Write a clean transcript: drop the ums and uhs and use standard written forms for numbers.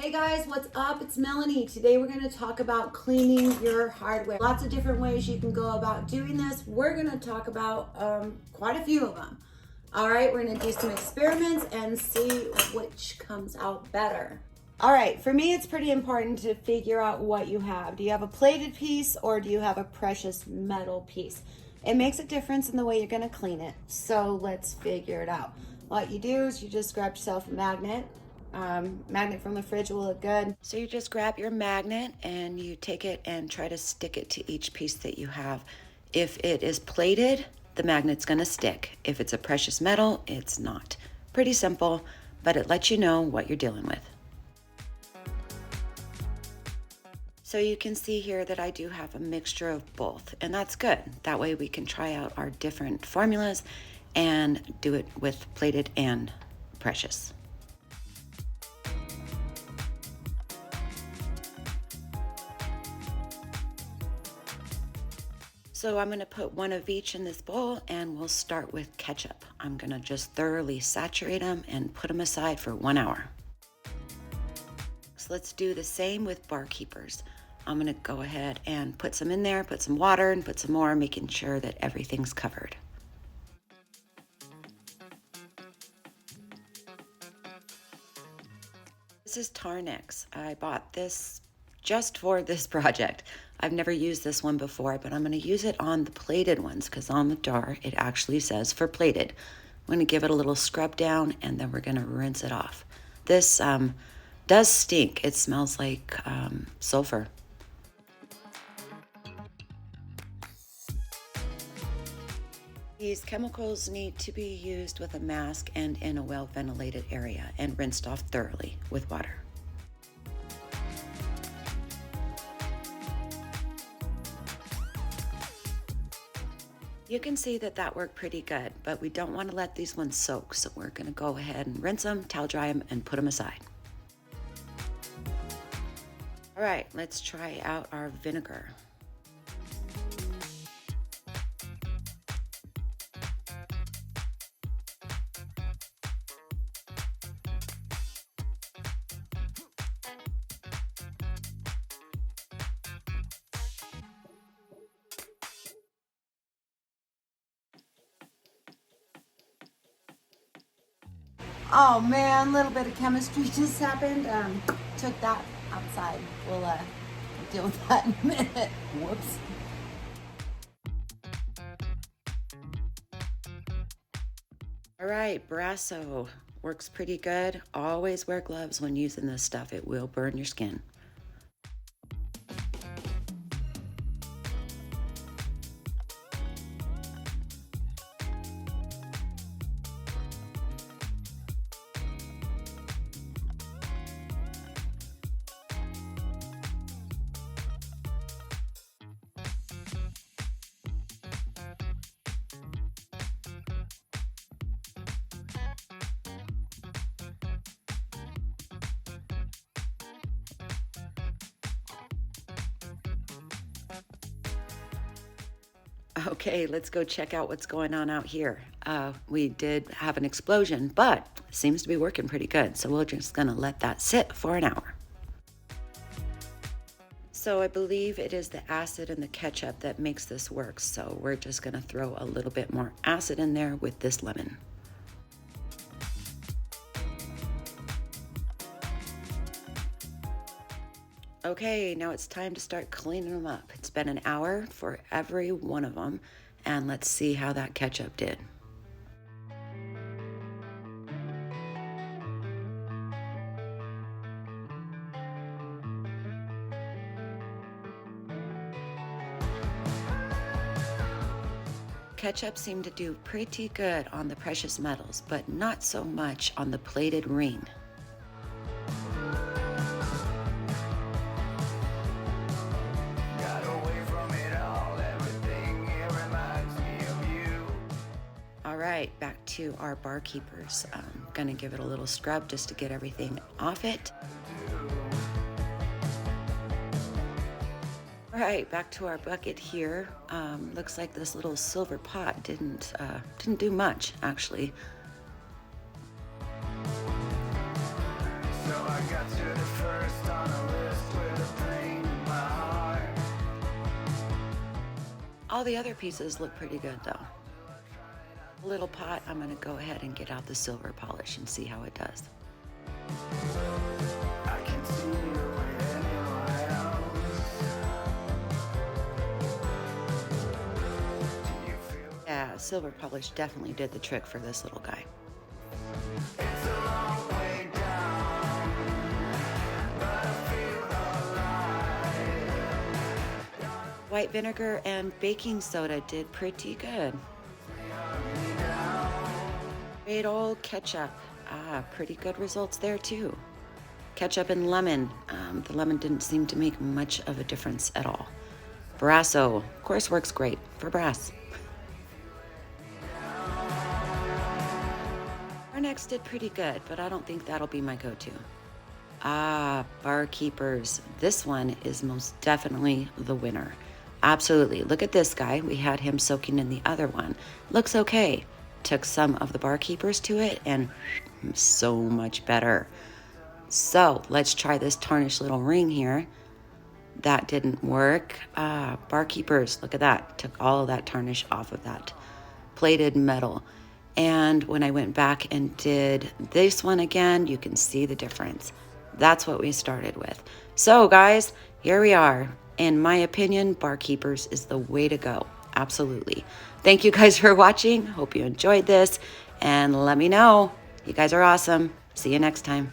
Hey guys, what's up? It's Melanie. Today we're going to talk about cleaning your hardware. Lots of different ways you can go about doing this. We're going to talk about quite a few of them. All right, we're going to do some experiments and see which comes out better. All right, for me it's pretty important to figure out what you have. Do you have a plated piece or do you have a precious metal piece? It makes a difference in the way you're going to clean it. So let's figure it out. What you do is you just grab yourself a magnet. Magnet from the fridge will look good. So you just grab your magnet and you take it and try to stick it to each piece that you have. If it is plated, the magnet's going to stick. If it's a precious metal, it's not. Pretty simple, but it lets you know what you're dealing with. So you can see here that I do have a mixture of both, and that's good. That way we can try out our different formulas and do it with plated and precious. So I'm going to put one of each in this bowl, and we'll start with ketchup. I'm going to just thoroughly saturate them and put them aside for 1 hour. So let's do the same with Barkeepers. I'm going to go ahead and put some in there, put some water, and put some more, making sure that everything's covered. This is Tarnex. I bought this just for this project. I've never used this one before, but I'm going to use it on the plated ones because on the jar it actually says for plated. I'm going to give it a little scrub down and then we're going to rinse it off. This does stink. It smells like sulfur. These chemicals need to be used with a mask and in a well-ventilated area and rinsed off thoroughly with water. You can see that that worked pretty good, but we don't want to let these ones soak, so we're going to go ahead and rinse them, towel dry them, and put them aside. All right, let's try out our vinegar. Oh man, a little bit of chemistry just happened. Took that outside. We'll deal with that in a minute. Whoops. All right, Brasso works pretty good. Always wear gloves when using this stuff. It will burn your skin. Okay, let's go check out what's going on out here. We did have an explosion, but it seems to be working pretty good. So we're just gonna let that sit for an hour. So I believe it is the acid and the ketchup that makes this work. So we're just gonna throw a little bit more acid in there with this lemon. Okay, now it's time to start cleaning them up. It's been an hour for every one of them, and let's see how that ketchup did. Ketchup seemed to do pretty good on the precious metals, but not so much on the plated ring. All right, back to our Barkeepers. I'm gonna give it a little scrub just to get everything off it. All right, back to our bucket here. Looks like this little silver pot didn't do much, actually. So I got All the other pieces look pretty good though. Little pot, I'm going to go ahead and get out the silver polish and see how it does. Yeah, silver polish definitely did the trick for this little guy. White vinegar and baking soda did pretty good. Great old ketchup. Pretty good results there too. Ketchup and lemon. The lemon didn't seem to make much of a difference at all. Brasso, of course, works great for brass. Our next did pretty good, but I don't think that'll be my go-to. Barkeepers. This one is most definitely the winner. Absolutely. Look at this guy. We had him soaking in the other one. Looks okay. Took some of the Barkeepers to it and so much better. So let's try this tarnished little ring here. That didn't work. Barkeepers, look at that. Took all of that tarnish off of that plated metal. And when I went back and did this one again, you can see the difference. That's what we started with. So guys, here we are. In my opinion, Barkeepers is the way to go. Absolutely. Thank you guys for watching. Hope you enjoyed this. And let me know. You guys are awesome. See you next time.